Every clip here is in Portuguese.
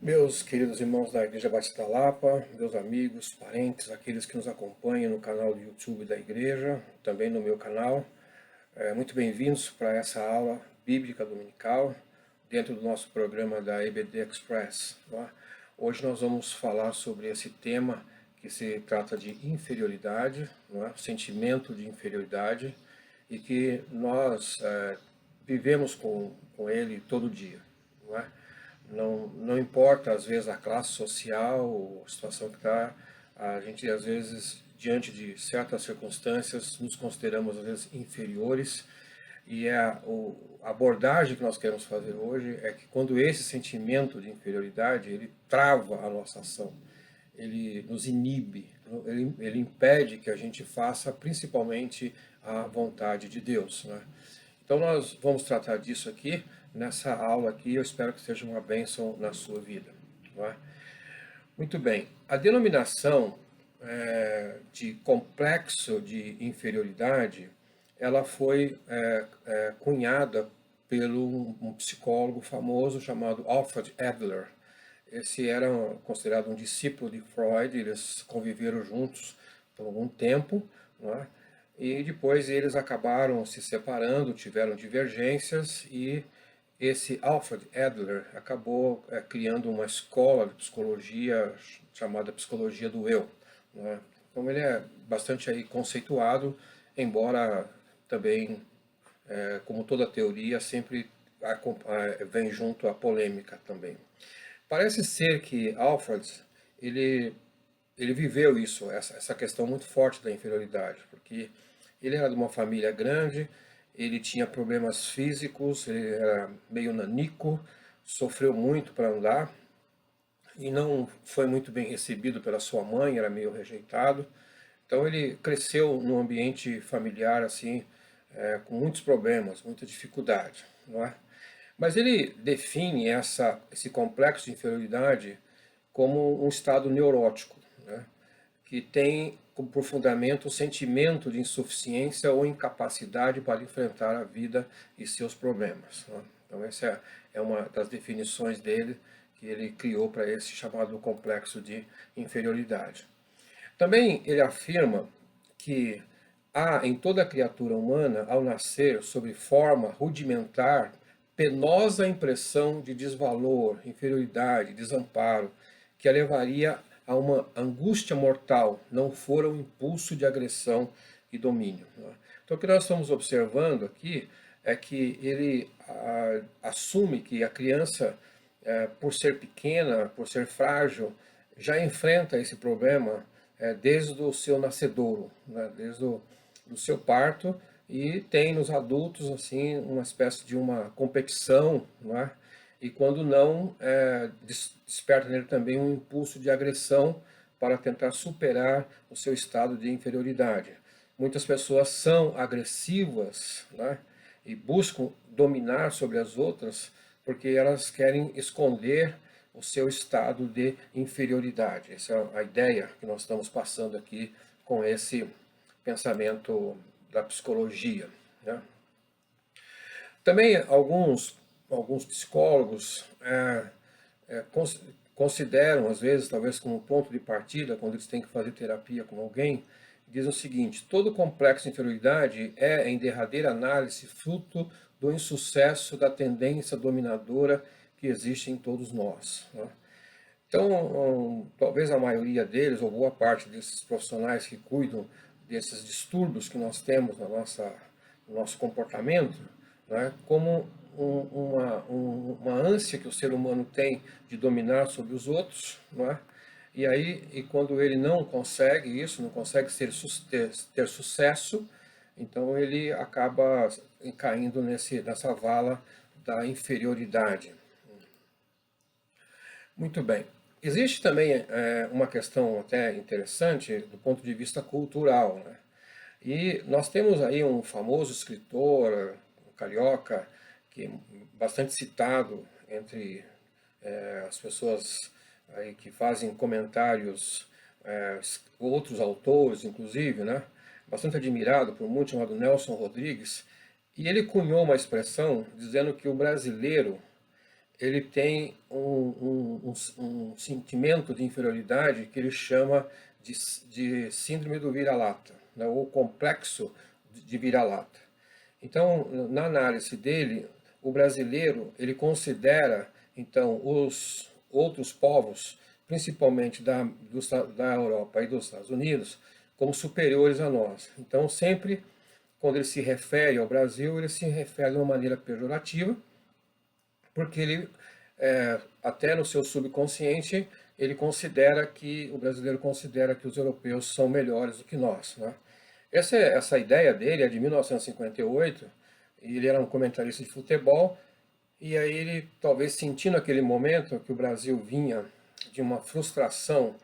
Meus queridos irmãos da Igreja Batista da Lapa, meus amigos, parentes, aqueles que nos acompanham no canal do YouTube da Igreja, também no meu canal, muito bem-vindos para essa aula bíblica dominical, dentro do nosso programa da EBD Express. Não é? Hoje nós vamos falar sobre esse tema que se trata de inferioridade, não é? Sentimento de inferioridade, e que nós vivemos com ele todo dia. Não é? Não importa, às vezes, a classe social ou a situação que está, a gente, às vezes, diante de certas circunstâncias, nos consideramos, às vezes, inferiores. E a abordagem que nós queremos fazer hoje é que quando esse sentimento de inferioridade, ele trava a nossa ação, ele nos inibe, ele impede que a gente faça principalmente a vontade de Deus, né? Então nós vamos tratar disso aqui, nessa aula aqui, eu espero que seja uma bênção na sua vida. Não é? Muito bem, a denominação de complexo de inferioridade, ela foi cunhada pelo um psicólogo famoso chamado Alfred Adler. Esse era considerado um discípulo de Freud, eles conviveram juntos por algum tempo, não é? E depois eles acabaram se separando, tiveram divergências e esse Alfred Adler acabou criando uma escola de psicologia chamada Psicologia do Eu, né? Então ele é bastante aí conceituado, embora também, como toda teoria, sempre vem junto a polêmica também. Parece ser que Alfred, ele, ele viveu isso, essa questão muito forte da inferioridade, porque ele era de uma família grande, ele tinha problemas físicos, ele era meio nanico, sofreu muito para andar e não foi muito bem recebido pela sua mãe, era meio rejeitado. Então ele cresceu num ambiente familiar assim, com muitos problemas, muita dificuldade, não é? Mas ele define esse complexo de inferioridade como um estado neurótico, né? Que tem por fundamento o sentimento de insuficiência ou incapacidade para enfrentar a vida e seus problemas, né? Então essa é uma das definições dele que ele criou para esse chamado complexo de inferioridade. Também ele afirma que há em toda criatura humana, ao nascer, sob forma rudimentar, penosa impressão de desvalor, inferioridade, desamparo, que a levaria a uma angústia mortal, não fora um impulso de agressão e domínio. Então, o que nós estamos observando aqui é que ele assume que a criança, por ser pequena, por ser frágil, já enfrenta esse problema desde o seu nascedouro, né? Desde o do seu parto, e tem nos adultos assim uma espécie de uma competição, não é? E quando não, desperta nele também um impulso de agressão para tentar superar o seu estado de inferioridade. Muitas pessoas são agressivas, né? E buscam dominar sobre as outras porque elas querem esconder o seu estado de inferioridade. Essa é a ideia que nós estamos passando aqui com esse pensamento da psicologia, né? Também alguns psicólogos consideram, às vezes, talvez como ponto de partida, quando eles têm que fazer terapia com alguém, dizem o seguinte: todo complexo de inferioridade é, em derradeira análise, fruto do insucesso da tendência dominadora que existe em todos nós, né? Então, talvez a maioria deles, ou boa parte desses profissionais que cuidam desses distúrbios que nós temos no nosso comportamento, né, como uma ânsia que o ser humano tem de dominar sobre os outros, não é? E quando ele não consegue isso, não consegue ter sucesso, então ele acaba caindo nessa vala da inferioridade. Muito bem. Existe também uma questão até interessante do ponto de vista cultural, né? E nós temos aí um famoso escritor, um carioca, que é bastante citado entre as pessoas aí que fazem comentários, outros autores, inclusive, né? Bastante admirado por muitos, chamado Nelson Rodrigues, e ele cunhou uma expressão dizendo que o brasileiro ele tem um sentimento de inferioridade que ele chama de síndrome do vira-lata, né, ou complexo de vira-lata. Então, na análise dele, o brasileiro ele considera então os outros povos, principalmente da Europa e dos Estados Unidos, como superiores a nós. Então, sempre quando ele se refere ao Brasil, ele se refere de uma maneira pejorativa, porque ele, até no seu subconsciente, ele considera que, o brasileiro considera que os europeus são melhores do que nós, né? Essa ideia dele é de 1958, e ele era um comentarista de futebol, e aí ele, talvez sentindo aquele momento que o Brasil vinha de uma frustração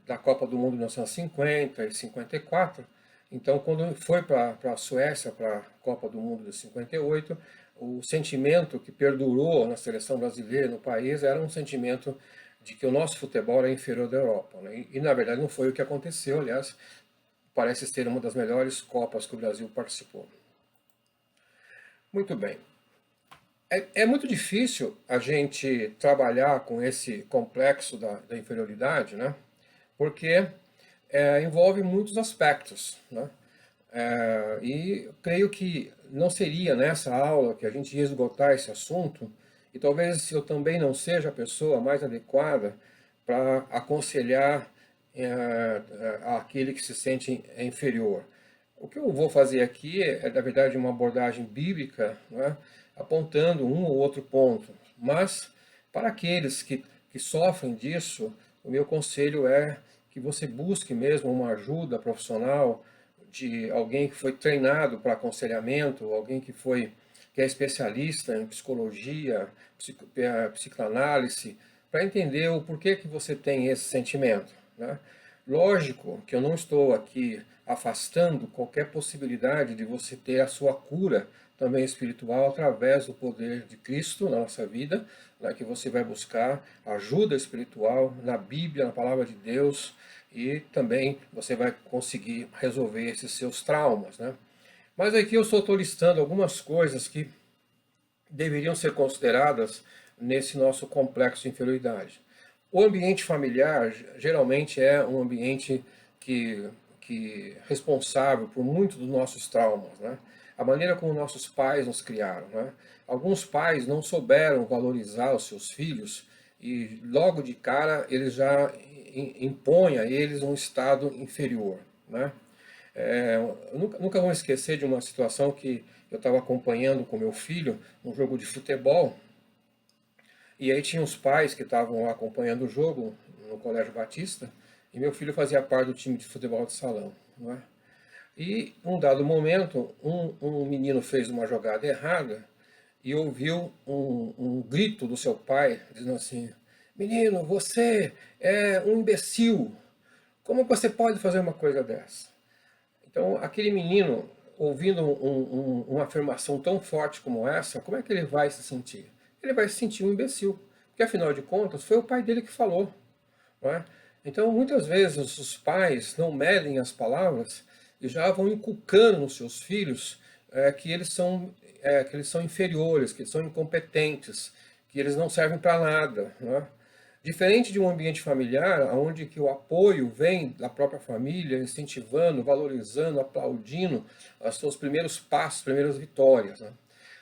da Copa do Mundo de 1950 e 54, então quando foi para a Suécia, para a Copa do Mundo de 58, o sentimento que perdurou na seleção brasileira, no país, era um sentimento de que o nosso futebol era inferior da Europa, né? E na verdade não foi o que aconteceu, aliás, parece ser uma das melhores Copas que o Brasil participou. Muito bem. É muito difícil a gente trabalhar com esse complexo da inferioridade, né? Porque envolve muitos aspectos, né? E creio que não seria nessa aula que a gente ia esgotar esse assunto, e talvez eu também não seja a pessoa mais adequada para aconselhar aquele que se sente inferior. O que eu vou fazer aqui na verdade, uma abordagem bíblica, né, apontando um ou outro ponto. Mas, para aqueles que sofrem disso, o meu conselho é que você busque mesmo uma ajuda profissional de alguém que foi treinado para aconselhamento, alguém que é especialista em psicologia, psicanálise, para entender o porquê que você tem esse sentimento, né? Lógico que eu não estou aqui afastando qualquer possibilidade de você ter a sua cura também espiritual através do poder de Cristo na nossa vida, né, que você vai buscar ajuda espiritual na Bíblia, na Palavra de Deus, e também você vai conseguir resolver esses seus traumas, né? Mas aqui eu só estou listando algumas coisas que deveriam ser consideradas nesse nosso complexo de inferioridade. O ambiente familiar geralmente é um ambiente que é responsável por muitos dos nossos traumas, né? A maneira como nossos pais nos criaram, né? Alguns pais não souberam valorizar os seus filhos e logo de cara eles já impõem a eles um estado inferior, né? Eu nunca vou esquecer de uma situação que eu estava acompanhando com meu filho, um jogo de futebol, e aí tinha os pais que estavam acompanhando o jogo no Colégio Batista, e meu filho fazia parte do time de futebol de salão, não é? E, num dado momento, um menino fez uma jogada errada e ouviu um grito do seu pai, dizendo assim: menino, você é um imbecil, como você pode fazer uma coisa dessa? Então, aquele menino, ouvindo uma afirmação tão forte como essa, como é que ele vai se sentir? Ele vai se sentir um imbecil, porque afinal de contas foi o pai dele que falou, não é? Então, muitas vezes os pais não medem as palavras e já vão inculcando nos seus filhos que eles são inferiores, que eles são incompetentes, que eles não servem para nada, não é? Diferente de um ambiente familiar, onde que o apoio vem da própria família, incentivando, valorizando, aplaudindo os seus primeiros passos, primeiras vitórias, né?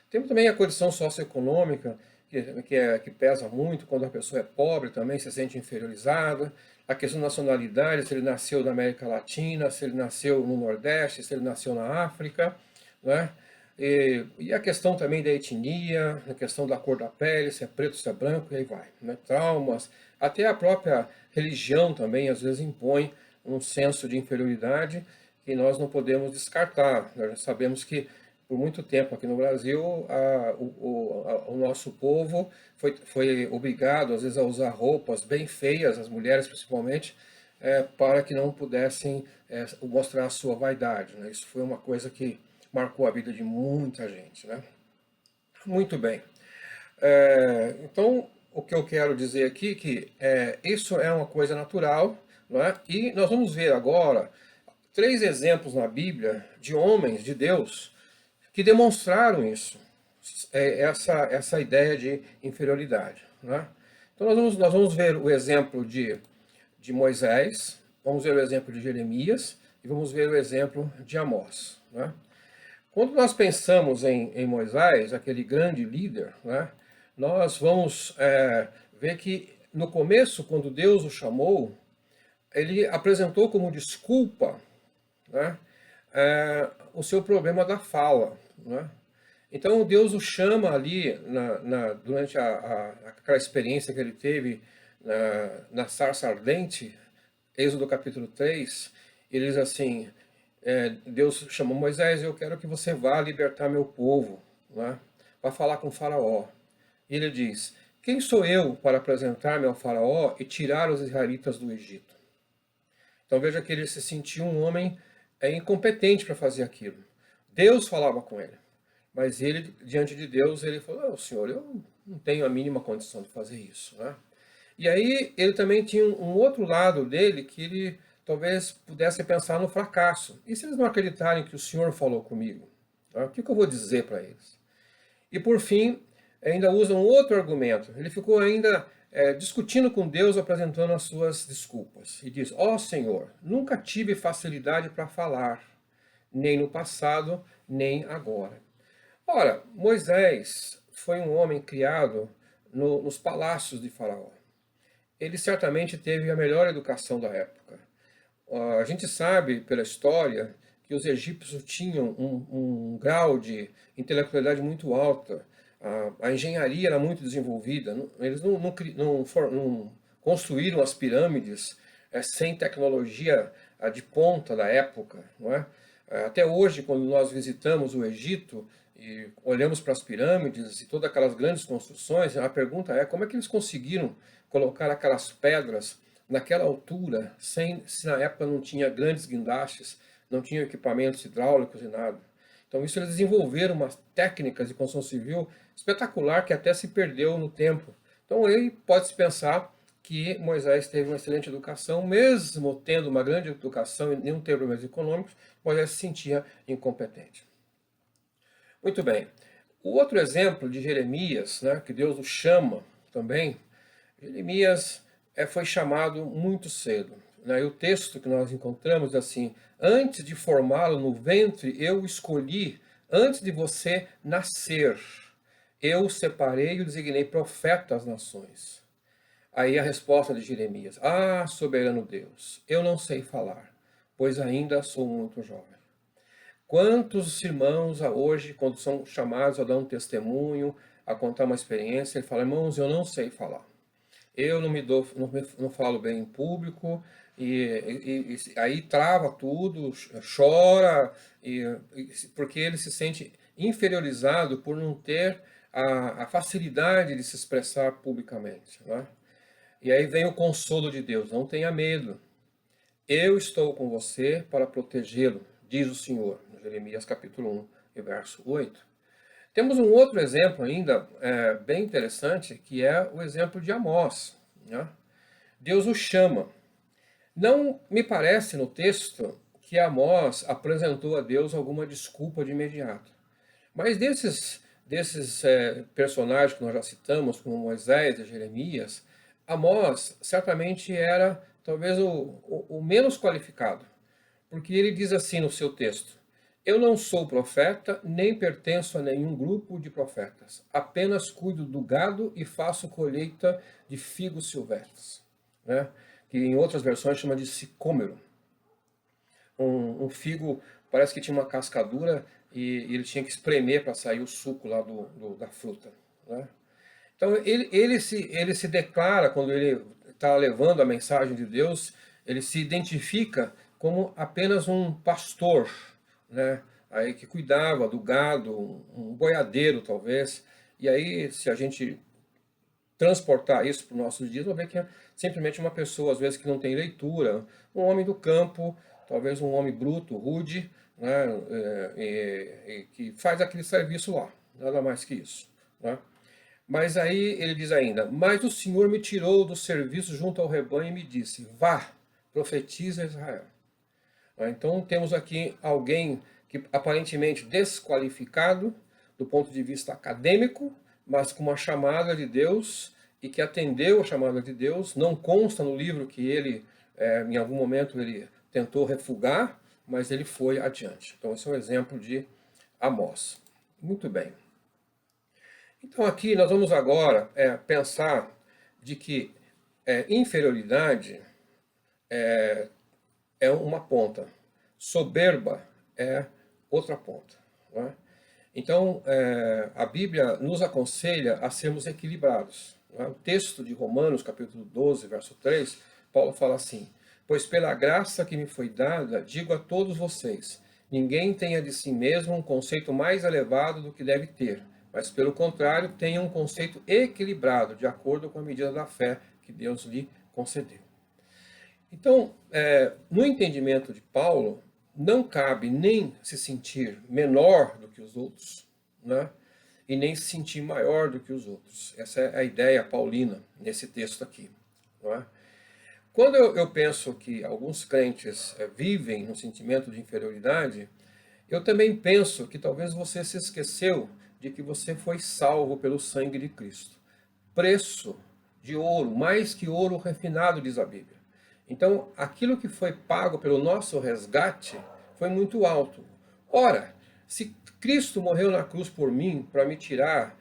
Temos também a condição socioeconômica, que pesa muito quando a pessoa é pobre, também se sente inferiorizada. A questão da nacionalidade, se ele nasceu na América Latina, se ele nasceu no Nordeste, se ele nasceu na África, né? E a questão também da etnia, a questão da cor da pele, se é preto, se é branco, e aí vai, né? Traumas, até a própria religião também às vezes impõe um senso de inferioridade que nós não podemos descartar. Nós já sabemos que por muito tempo aqui no Brasil o nosso povo foi obrigado às vezes a usar roupas bem feias, as mulheres principalmente, para que não pudessem mostrar a sua vaidade, né? Isso foi uma coisa que marcou a vida de muita gente, né? Muito bem. Então, o que eu quero dizer aqui é que isso é uma coisa natural, não é? E nós vamos ver agora 3 exemplos na Bíblia de homens de Deus que demonstraram isso, essa ideia de inferioridade, né? Então nós vamos ver o exemplo de Moisés, vamos ver o exemplo de Jeremias e vamos ver o exemplo de Amós, né? Quando nós pensamos em Moisés, aquele grande líder, né, nós vamos ver que no começo, quando Deus o chamou, ele apresentou como desculpa, né, o seu problema da fala, né? Então Deus o chama ali, durante aquela experiência que ele teve na sarça ardente, Êxodo capítulo 3, ele diz assim, Deus chamou Moisés: eu quero que você vá libertar meu povo, né? Vá falar com Faraó. E ele diz: quem sou eu para apresentar-me ao Faraó e tirar os israelitas do Egito? Então veja que ele se sentiu um homem incompetente para fazer aquilo. Deus falava com ele, mas ele, diante de Deus, ele falou: Senhor, eu não tenho a mínima condição de fazer isso, né? E aí ele também tinha um outro lado dele, que ele talvez pudesse pensar no fracasso. E se eles não acreditarem que o Senhor falou comigo? O que eu vou dizer para eles? E por fim, ainda usa um outro argumento. Ele ficou ainda discutindo com Deus, apresentando as suas desculpas. E diz: ó Senhor, nunca tive facilidade para falar, nem no passado, nem agora. Ora, Moisés foi um homem criado nos palácios de Faraó. Ele certamente teve a melhor educação da época. A gente sabe, pela história, que os egípcios tinham um grau de intelectualidade muito alta. A engenharia era muito desenvolvida. Eles não construíram as pirâmides sem tecnologia de ponta da época, não é? Até hoje, quando nós visitamos o Egito e olhamos para as pirâmides e todas aquelas grandes construções, a pergunta é: como é que eles conseguiram colocar aquelas pedras naquela altura, se na época não tinha grandes guindastes, não tinha equipamentos hidráulicos e nada? Então isso eles desenvolveram umas técnicas de construção civil espetacular que até se perdeu no tempo. Então aí pode-se pensar que Moisés teve uma excelente educação, mesmo tendo uma grande educação e não ter problemas econômicos, Moisés se sentia incompetente. Muito bem. O outro exemplo de Jeremias, né, que Deus o chama também, Jeremias foi chamado muito cedo. Né? E o texto que nós encontramos assim: antes de formá-lo no ventre, eu o escolhi, antes de você nascer, eu o separei e o designei profeta às nações. Aí a resposta de Jeremias: ah, soberano Deus, eu não sei falar, pois ainda sou muito jovem. Quantos irmãos hoje, quando são chamados a dar um testemunho, a contar uma experiência, ele fala: irmãos, eu não sei falar. Eu não falo bem em público, e aí trava tudo, chora, porque ele se sente inferiorizado por não ter a facilidade de se expressar publicamente, né? E aí vem o consolo de Deus: não tenha medo, eu estou com você para protegê-lo, diz o Senhor, no Jeremias capítulo 1 e verso 8. Temos um outro exemplo ainda bem interessante, que é o exemplo de Amós, né? Deus o chama. Não me parece no texto que Amós apresentou a Deus alguma desculpa de imediato. Mas desses personagens que nós já citamos, como Moisés e Jeremias, Amós certamente era talvez o menos qualificado. Porque ele diz assim no seu texto: eu não sou profeta, nem pertenço a nenhum grupo de profetas. Apenas cuido do gado e faço colheita de figos silvestres, né? Que em outras versões chama de sicômero. Um figo parece que tinha uma cascadura e ele tinha que espremer para sair o suco lá da fruta, né? Então ele se declara, quando ele está levando a mensagem de Deus, ele se identifica como apenas um pastor, né? Aí que cuidava do gado, um boiadeiro talvez. E aí, se a gente transportar isso para os nossos dias, vamos ver que é simplesmente uma pessoa, às vezes, que não tem leitura, um homem do campo, talvez um homem bruto, rude, né? E que faz aquele serviço lá, nada mais que isso, né? Mas aí ele diz ainda: mas o Senhor me tirou do serviço junto ao rebanho e me disse: vá, profetiza a Israel. Então temos aqui alguém que aparentemente desqualificado, do ponto de vista acadêmico, mas com uma chamada de Deus e que atendeu a chamada de Deus. Não consta no livro que ele, em algum momento, ele tentou refugar, mas ele foi adiante. Então, esse é um exemplo de Amós. Muito bem. Então, aqui nós vamos agora pensar de que inferioridade é uma ponta, soberba é outra ponta. Não é? Então, a Bíblia nos aconselha a sermos equilibrados. Não é? O texto de Romanos, capítulo 12, verso 3, Paulo fala assim: pois pela graça que me foi dada, digo a todos vocês, ninguém tenha de si mesmo um conceito mais elevado do que deve ter, mas pelo contrário, tenha um conceito equilibrado, de acordo com a medida da fé que Deus lhe concedeu. Então, no entendimento de Paulo, não cabe nem se sentir menor do que os outros, né? E nem se sentir maior do que os outros. Essa é a ideia paulina nesse texto aqui. Não é? Quando eu penso que alguns crentes vivem no sentimento de inferioridade, eu também penso que talvez você se esqueceu de que você foi salvo pelo sangue de Cristo. Preço de ouro, mais que ouro refinado, diz a Bíblia. Então, aquilo que foi pago pelo nosso resgate foi muito alto. Ora, se Cristo morreu na cruz por mim, para me tirar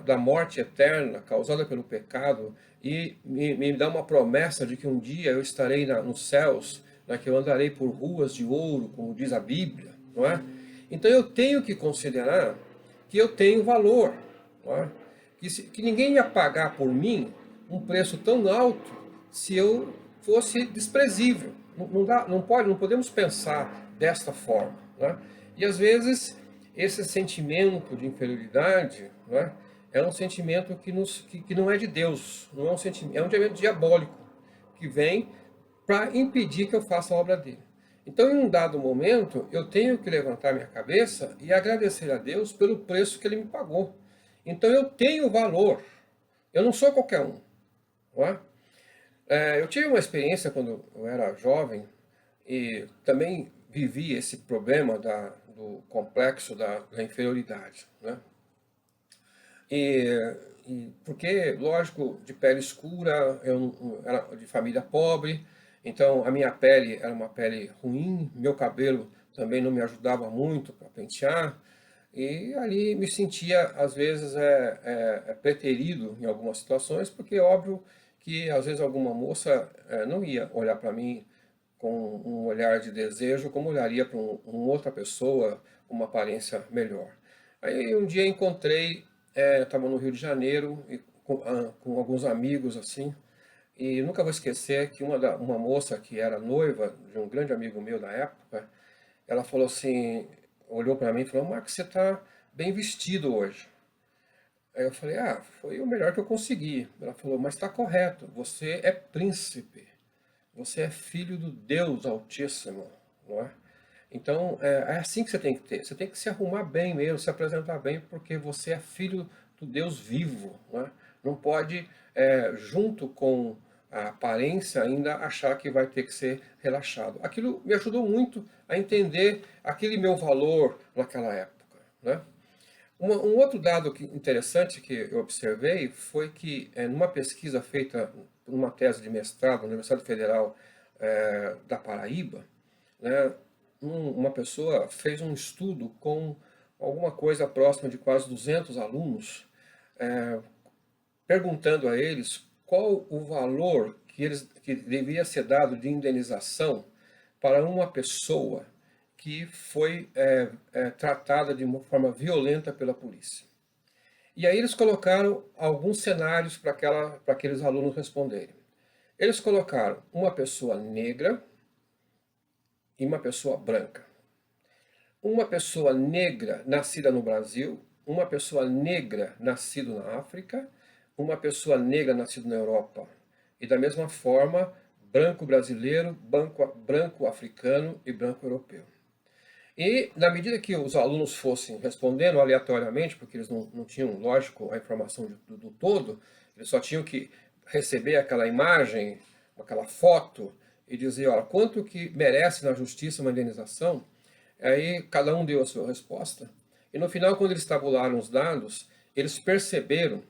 da morte eterna causada pelo pecado, e me dá uma promessa de que um dia eu estarei nos céus, que eu andarei por ruas de ouro, como diz a Bíblia, não é? Então eu tenho que considerar que eu tenho valor, não é? Que ninguém ia pagar por mim um preço tão alto se eu fosse desprezível. Não podemos pensar desta forma. Né? E às vezes esse sentimento de inferioridade, né, é um sentimento que não é de Deus, não é um sentimento, é um sentimento diabólico que vem para impedir que eu faça a obra dele. Então, em um dado momento, eu tenho que levantar minha cabeça e agradecer a Deus pelo preço que ele me pagou. Então, eu tenho valor. Eu não sou qualquer um. Não é? Eu tive uma experiência quando eu era jovem e também vivi esse problema do complexo da inferioridade. Né? Porque, lógico, de pele escura, eu era de família pobre, então a minha pele era uma pele ruim, meu cabelo também não me ajudava muito para pentear, e ali me sentia, às vezes, preterido em algumas situações, porque é óbvio que, às vezes, alguma moça não ia olhar para mim com um olhar de desejo, como olharia para uma outra pessoa com uma aparência melhor. Aí um dia encontrei, estava no Rio de Janeiro, e com alguns amigos assim, e nunca vou esquecer que uma moça que era noiva de um grande amigo meu da época, ela falou assim, olhou para mim e falou: Marcos, você está bem vestido hoje. Aí eu falei: foi o melhor que eu consegui. Ela falou: mas está correto, você é príncipe, você é filho do Deus Altíssimo, não é? Então, é assim que você tem que ter. Você tem que se arrumar bem mesmo, se apresentar bem, porque você é filho do Deus vivo. Não é? Não pode, junto com a aparência, ainda achar que vai ter que ser relaxado. Aquilo me ajudou muito a entender aquele meu valor naquela época. Né? Um outro dado interessante que eu observei foi que, numa pesquisa feita numa tese de mestrado na Universidade Federal da Paraíba, né, uma pessoa fez um estudo com alguma coisa próxima de quase 200 alunos, perguntando a eles qual o valor que devia ser dado de indenização para uma pessoa que foi tratada de uma forma violenta pela polícia. E aí eles colocaram alguns cenários para aqueles alunos responderem. Eles colocaram uma pessoa negra e uma pessoa branca. Uma pessoa negra nascida no Brasil, uma pessoa negra nascida na África, uma pessoa negra nascida na Europa. E da mesma forma, branco brasileiro, branco africano e branco europeu. E, na medida que os alunos fossem respondendo aleatoriamente, porque eles não tinham, lógico, a informação do todo, eles só tinham que receber aquela imagem, aquela foto, e dizer, olha, quanto que merece na justiça uma indenização, aí cada um deu a sua resposta. E no final, quando eles tabularam os dados, eles perceberam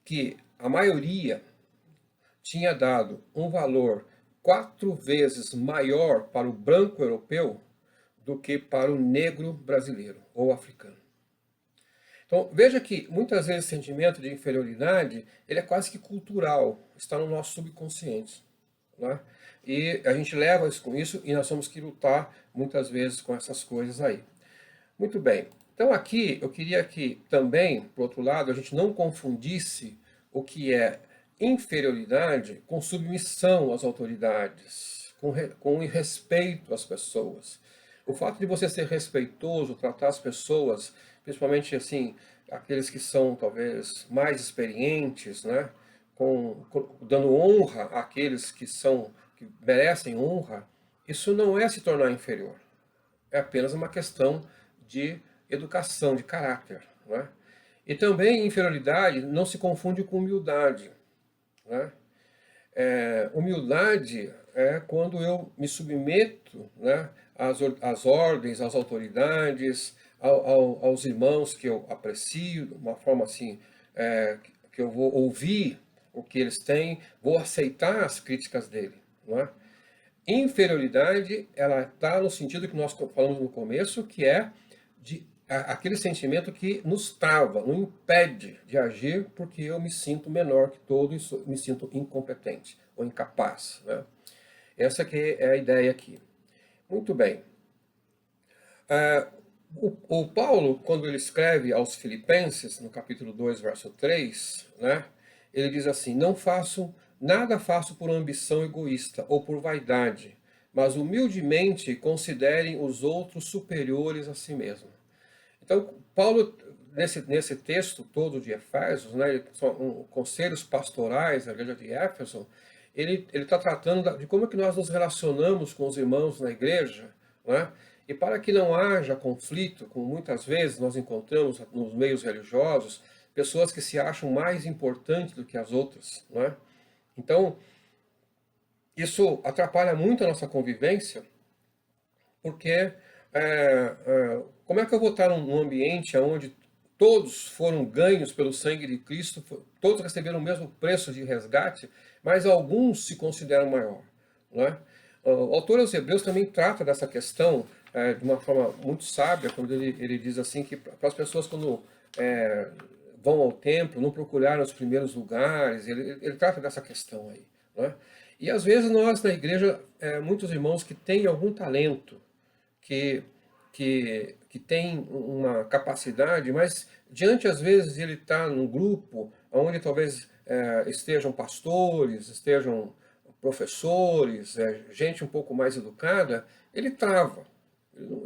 que a maioria tinha dado um valor 4 vezes maior para o branco europeu do que para o negro brasileiro ou africano. Então, veja que muitas vezes o sentimento de inferioridade, ele é quase que cultural, está no nosso subconsciente. Né? E a gente leva isso com isso e nós temos que lutar muitas vezes com essas coisas aí. Muito bem. Então aqui eu queria que também, por outro lado, a gente não confundisse o que é inferioridade com submissão às autoridades, com respeito às pessoas. O fato de você ser respeitoso, tratar as pessoas, principalmente assim, aqueles que são talvez mais experientes, né, dando honra àqueles que merecem honra, isso não é se tornar inferior. É apenas uma questão de educação, de caráter. Né? E também inferioridade não se confunde com humildade. Né? Humildade é quando eu me submeto, né, às ordens, às autoridades, aos irmãos que eu aprecio, de uma forma assim, que eu vou ouvir o que eles têm, vou aceitar as críticas dele. Não é? Inferioridade, ela está no sentido que nós falamos no começo, que é aquele sentimento que nos trava, nos impede de agir, porque eu me sinto menor que todos, me sinto incompetente ou incapaz. Né? Essa que é a ideia aqui. Muito bem. O Paulo, quando ele escreve aos Filipenses, no capítulo 2, verso 3, né, ele diz assim: nada faço por ambição egoísta ou por vaidade, mas humildemente considerem os outros superiores a si mesmo. Então, Paulo, nesse texto todo de Efésios, né, são conselhos pastorais da igreja de Éfeso, ele está tratando de como é que nós nos relacionamos com os irmãos na igreja, né? E para que não haja conflito, como muitas vezes nós encontramos nos meios religiosos, pessoas que se acham mais importantes do que as outras. Né? Então, isso atrapalha muito a nossa convivência, porque como é que eu vou estar num ambiente onde todos foram ganhos pelo sangue de Cristo, todos receberam o mesmo preço de resgate, mas alguns se consideram maior. Não é? O autor aos Hebreus também trata dessa questão de uma forma muito sábia, quando ele diz assim que para as pessoas quando vão ao templo, não procuraram os primeiros lugares, ele trata dessa questão aí. Não é? E às vezes nós na igreja, muitos irmãos que têm algum talento, que tem uma capacidade, mas diante às vezes ele está num grupo onde talvez estejam pastores, estejam professores, gente um pouco mais educada, ele trava.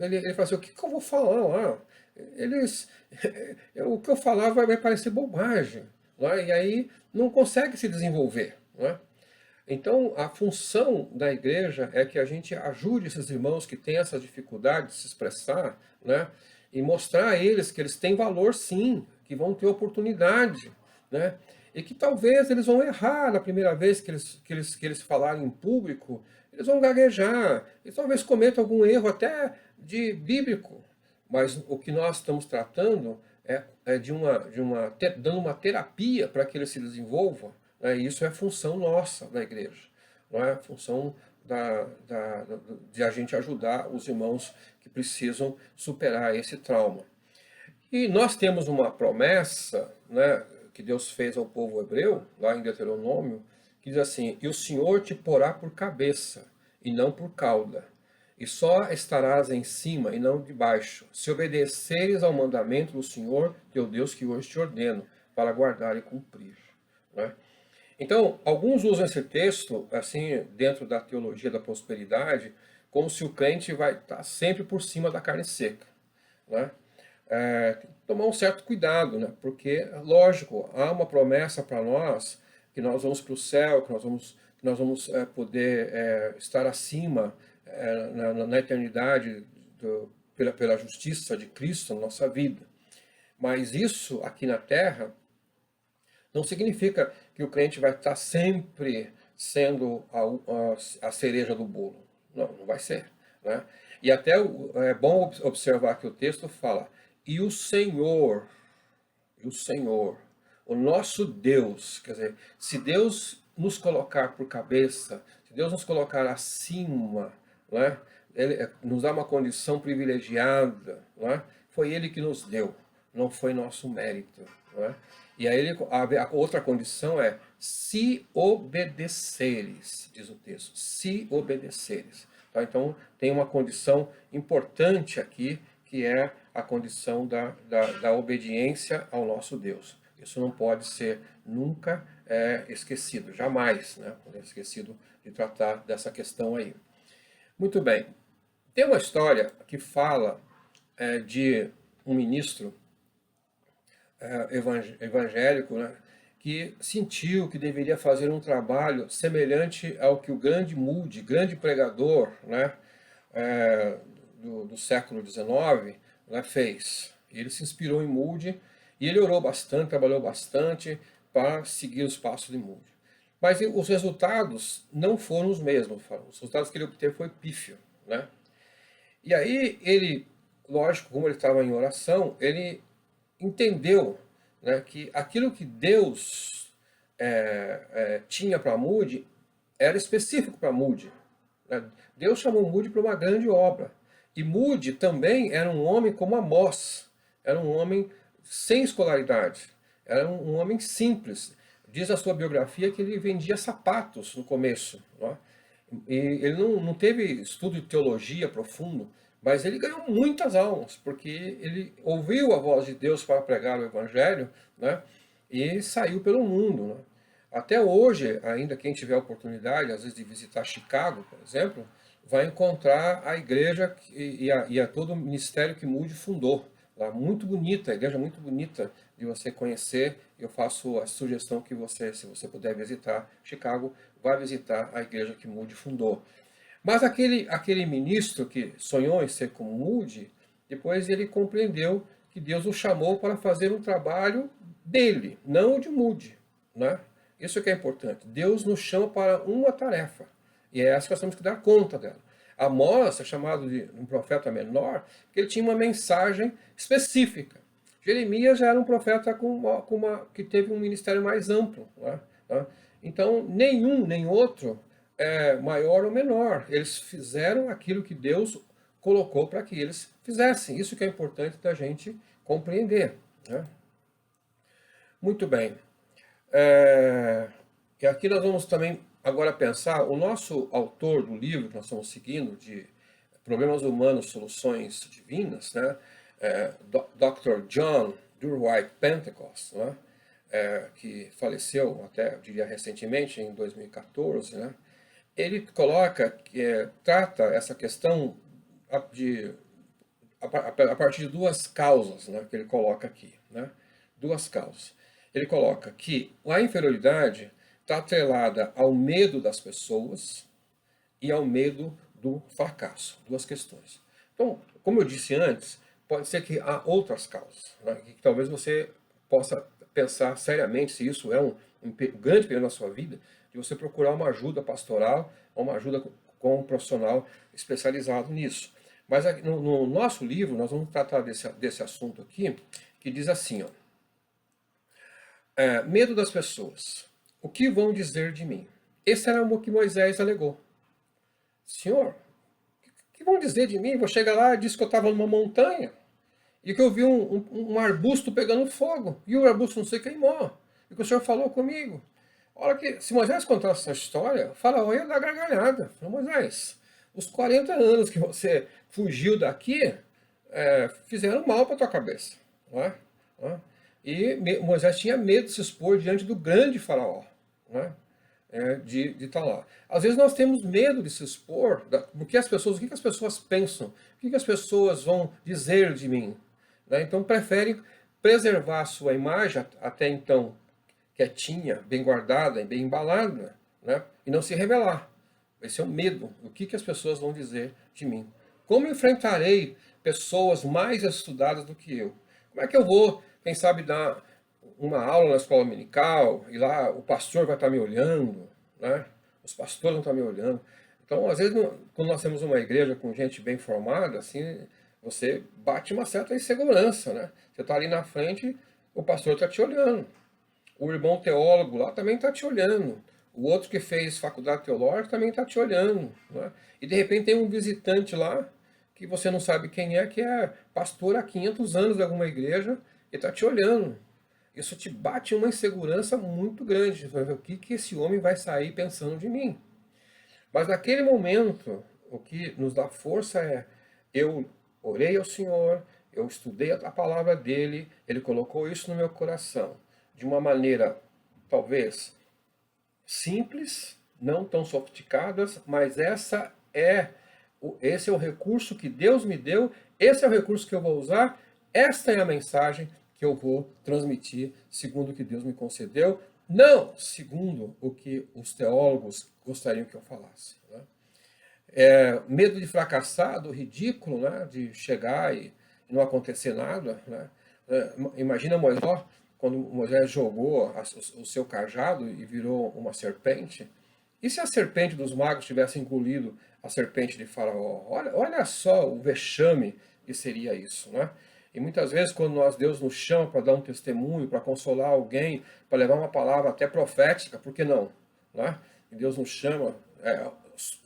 Ele fala assim: o que eu vou falar lá? O que eu falar vai parecer bobagem. Não é? E aí não consegue se desenvolver. Não é? Então, a função da igreja é que a gente ajude esses irmãos que têm essa dificuldade de se expressar, né? E mostrar a eles que eles têm valor sim, que vão ter oportunidade, né? E que talvez eles vão errar na primeira vez que eles falarem em público, eles vão gaguejar, e talvez cometam algum erro até de bíblico. Mas o que nós estamos tratando é dando uma terapia para que eles se desenvolvam. Isso é função nossa da igreja, não é função de a gente ajudar os irmãos que precisam superar esse trauma. E nós temos uma promessa, né, que Deus fez ao povo hebreu, lá em Deuteronômio, que diz assim: e o Senhor te porá por cabeça, e não por cauda, e só estarás em cima e não debaixo, se obedeceres ao mandamento do Senhor, teu Deus, que hoje te ordeno, para guardar e cumprir. Né? Então, alguns usam esse texto, assim, dentro da teologia da prosperidade, como se o crente vai estar sempre por cima da carne seca. Né? Tomar um certo cuidado, né? Porque, lógico, há uma promessa para nós que nós vamos para o céu, que nós vamos poder estar acima na eternidade pela justiça de Cristo na nossa vida. Mas isso aqui na terra não significa que o crente vai estar sempre sendo a cereja do bolo. Não vai ser. Né? E até é bom observar que o texto fala: E o Senhor, o nosso Deus, quer dizer, se Deus nos colocar por cabeça, se Deus nos colocar acima, né, Ele nos dá uma condição privilegiada, né, foi Ele que nos deu, não foi nosso mérito. Né? E aí a outra condição é se obedeceres, diz o texto, se obedeceres. Tá? Então tem uma condição importante aqui, que é a condição da obediência ao nosso Deus. Isso não pode ser nunca esquecido, jamais, né? Pode ser esquecido de tratar dessa questão aí. Muito bem. Tem uma história que fala de um ministro evangélico, né, que sentiu que deveria fazer um trabalho semelhante ao que o grande Moody, grande pregador, né, do século XIX, né, fez. Ele se inspirou em Moody e ele orou bastante, trabalhou bastante para seguir os passos de Moody. Mas os resultados não foram os mesmos. Os resultados que ele obteve foi pífio, né? E aí ele, lógico, como ele estava em oração, ele entendeu, né, que aquilo que Deus tinha para Moody era específico para Moody. Né? Deus chamou Moody para uma grande obra. E Moody também era um homem como Amós, era um homem sem escolaridade, era um homem simples. Diz a sua biografia que ele vendia sapatos no começo. Né? E ele não teve estudo de teologia profundo, mas ele ganhou muitas almas, porque ele ouviu a voz de Deus para pregar o Evangelho, né? E saiu pelo mundo. Né? Até hoje, ainda quem tiver a oportunidade, às vezes, de visitar Chicago, por exemplo, vai encontrar a igreja e a todo o ministério que Moody fundou. Lá, muito bonita, a igreja muito bonita de você conhecer. Eu faço a sugestão que você, se você puder visitar Chicago, vá visitar a igreja que Moody fundou. Mas aquele ministro que sonhou em ser como Moody, depois ele compreendeu que Deus o chamou para fazer um trabalho dele, não o de Moody. Né? Isso que é importante. Deus nos chama para uma tarefa. E é essa que nós temos que dar conta dela. Amós é chamado de um profeta menor, porque ele tinha uma mensagem específica. Jeremias já era um profeta que teve um ministério mais amplo. Né? Então, nenhum nem outro maior ou menor. Eles fizeram aquilo que Deus colocou para que eles fizessem. Isso que é importante da gente compreender. Né? Muito bem. E aqui nós vamos também agora pensar, o nosso autor do livro que nós estamos seguindo, de Problemas Humanos, Soluções Divinas, né? Dr. John Durwhite Pentecost, né? Que faleceu até, eu diria, recentemente, em 2014, né? Ele coloca, trata essa questão a partir de duas causas, né, que ele coloca aqui. Né? Duas causas. Ele coloca que a inferioridade está atrelada ao medo das pessoas e ao medo do fracasso. Duas questões. Então, como eu disse antes, pode ser que há outras causas, né, que talvez você possa pensar seriamente se isso é um grande período na sua vida, de você procurar uma ajuda pastoral, ou uma ajuda com um profissional especializado nisso. Mas no nosso livro, nós vamos tratar desse assunto aqui, que diz assim, ó, medo das pessoas. O que vão dizer de mim? Esse era o que Moisés alegou. Senhor, o que vão dizer de mim? Vou chegar lá e dizer que eu estava numa montanha e que eu vi um arbusto pegando fogo e o arbusto não se queimou. E que o Senhor falou comigo. Olha que, se Moisés contasse essa história, Faraó ia dar gargalhada. Moisés, os 40 anos que você fugiu daqui fizeram mal para a tua cabeça. Não é? Não é? E Moisés tinha medo de se expor diante do grande Faraó. Não é? De estar lá. Às vezes nós temos medo de se expor, porque o que as pessoas pensam, o que as pessoas vão dizer de mim. Né? Então preferem preservar a sua imagem até então quietinha, bem guardada, bem embalada, né? E não se revelar. Esse é o medo. O que as pessoas vão dizer de mim? Como enfrentarei pessoas mais estudadas do que eu? Como é que eu vou, quem sabe, dar uma aula na escola dominical e lá o pastor vai estar me olhando, né? Os pastores vão estar me olhando. Então, às vezes, quando nós temos uma igreja com gente bem formada, assim, você bate uma certa insegurança, né? Você está ali na frente, o pastor está te olhando. O irmão teólogo lá também está te olhando. O outro que fez faculdade teológica também está te olhando. Né? E de repente tem um visitante lá, que você não sabe quem é, que é pastor há 500 anos de alguma igreja, e está te olhando. Isso te bate uma insegurança muito grande. Você vai ver o que esse homem vai sair pensando de mim. Mas naquele momento, o que nos dá força é: eu orei ao Senhor, eu estudei a palavra dele, ele colocou isso no meu coração, de uma maneira talvez simples, não tão sofisticadas, mas esse é o recurso que Deus me deu, esse é o recurso que eu vou usar, esta é a mensagem que eu vou transmitir segundo o que Deus me concedeu, não segundo o que os teólogos gostariam que eu falasse. Né? Medo de fracassar, do ridículo, né? De chegar e não acontecer nada. Né? Imagina Moisés, quando Moisés jogou o seu cajado e virou uma serpente. E se a serpente dos magos tivesse engolido a serpente de Faraó? Olha só o vexame que seria isso, né? E muitas vezes, quando Deus nos chama para dar um testemunho, para consolar alguém, para levar uma palavra até profética, por que não? Né? E Deus nos chama,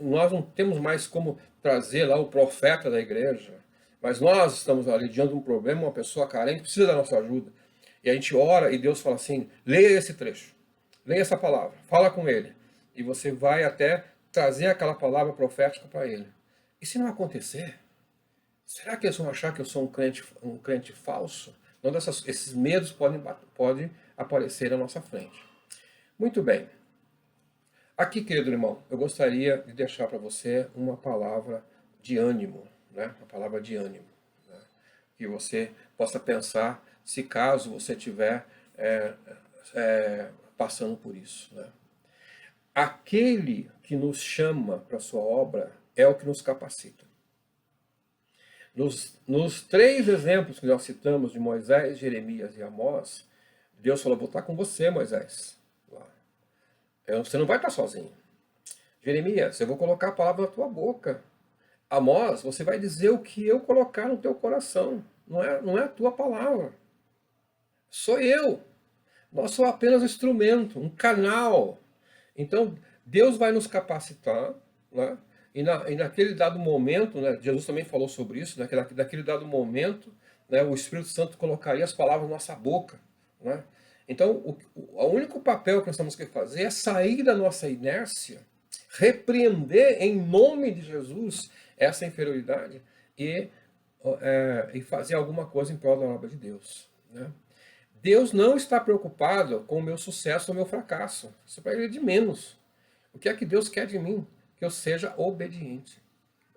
nós não temos mais como trazer lá o profeta da igreja, mas nós estamos ali diante de um problema, uma pessoa carente precisa da nossa ajuda. E a gente ora e Deus fala assim: leia esse trecho, leia essa palavra, fala com ele. E você vai até trazer aquela palavra profética para ele. E se não acontecer? Será que eles vão achar que eu sou um crente falso? Não, esses medos podem aparecer na nossa frente. Muito bem. Aqui, querido irmão, eu gostaria de deixar para você uma palavra de ânimo, né? Uma palavra de ânimo, né? Que você possa pensar se caso você estiver passando por isso, né? Aquele que nos chama para a sua obra é o que nos capacita. Nos 3 exemplos que nós citamos de Moisés, Jeremias e Amós, Deus falou: vou estar com você, Moisés. Você não vai estar sozinho. Jeremias, eu vou colocar a palavra na tua boca. Amós, você vai dizer o que eu colocar no teu coração. Não é a tua palavra. Sou eu. Nós somos apenas um instrumento, um canal. Então, Deus vai nos capacitar, né? E naquele dado momento, né, Jesus também falou sobre isso, naquele dado momento, né, o Espírito Santo colocaria as palavras na nossa boca. Né? Então, o único papel que nós temos que fazer é sair da nossa inércia, repreender em nome de Jesus essa inferioridade e fazer alguma coisa em prol da obra de Deus. Né? Deus não está preocupado com o meu sucesso ou o meu fracasso. Isso para ele é de menos. O que é que Deus quer de mim? Que eu seja obediente.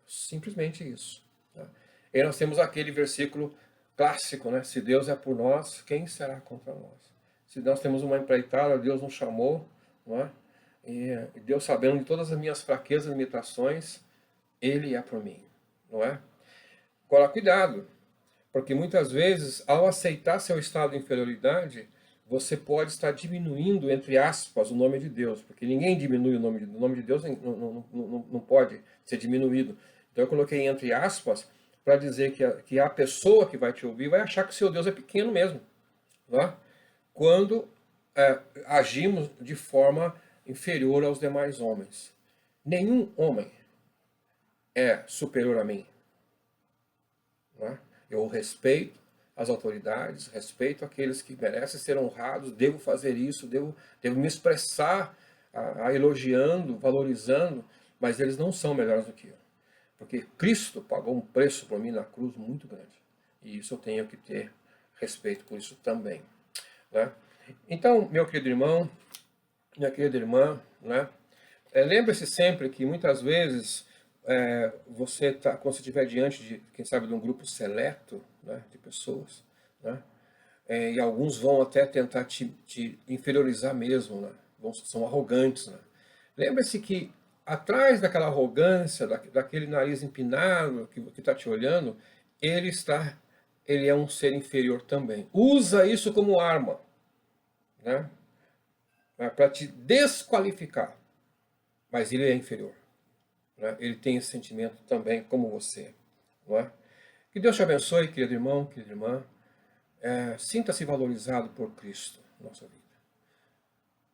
Simplesmente isso. Tá? E nós temos aquele versículo clássico, né? Se Deus é por nós, quem será contra nós? Se nós temos uma empreitada, Deus nos chamou, não é? E Deus, sabendo de todas as minhas fraquezas e limitações, Ele é por mim, não é? Agora, cuidado, porque muitas vezes, ao aceitar seu estado de inferioridade, você pode estar diminuindo, entre aspas, o nome de Deus, porque ninguém diminui o nome de Deus, não pode ser diminuído. Então eu coloquei entre aspas para dizer que a pessoa que vai te ouvir vai achar que o seu Deus é pequeno mesmo. Né? Quando agimos de forma inferior aos demais homens. Nenhum homem é superior a mim. Né? Eu respeito as autoridades, respeito aqueles que merecem ser honrados, devo fazer isso, devo me expressar elogiando, valorizando, mas eles não são melhores do que eu. Porque Cristo pagou um preço por mim na cruz muito grande. E isso eu tenho que ter respeito por isso também. Né? Então, meu querido irmão, minha querida irmã, né? Lembre-se sempre que muitas vezes quando você estiver diante de, quem sabe, de um grupo seleto, né, de pessoas, né, e alguns vão até tentar te inferiorizar mesmo, né, são arrogantes. Né. Lembre-se que atrás daquela arrogância, daquele nariz empinado que está te olhando, ele é um ser inferior também. Usa isso como arma, né, para te desqualificar, mas ele é inferior. Né? Ele tem esse sentimento também, como você. Não é? Que Deus te abençoe, querido irmão, querida irmã. Sinta-se valorizado por Cristo na nossa vida.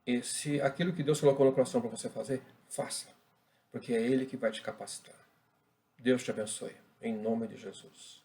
E se aquilo que Deus colocou no coração para você fazer, faça. Porque é Ele que vai te capacitar. Deus te abençoe. Em nome de Jesus.